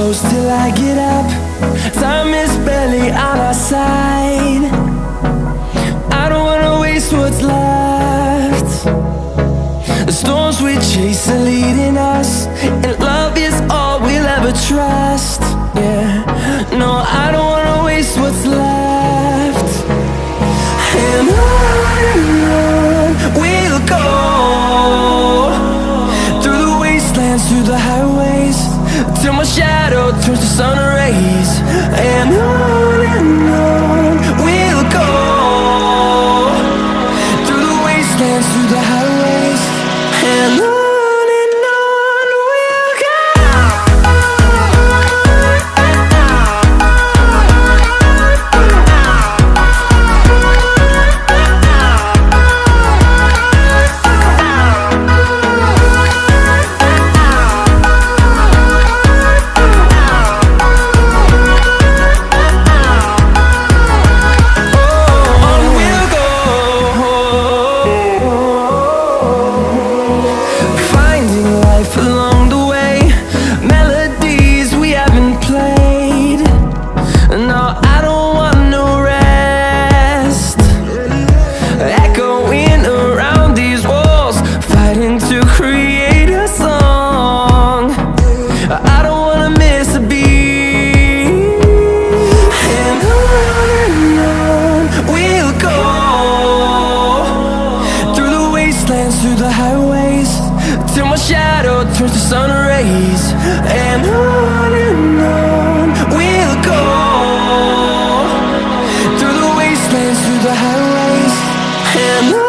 close till I get up. Time is barely on our side. I don't wanna waste what's left. The storms we chase are leading us, and love is all we'll ever trust. Yeah, no, I don't wanna waste what's left. And on we'll go, through the wastelands, through the highways, till my shadow turns to sun rays. And on we'll go, through the wastelands, through the highways, and on. Along the way, melodies we haven't played. No, I don't want no rest. Echoing around these walls, fighting to create a song. I don't wanna miss a beat. And on we'll go, through the wastelands, through the highways, till my shadow turns to sun rays. And on we'll go, through the wastelands, through the highways, and on.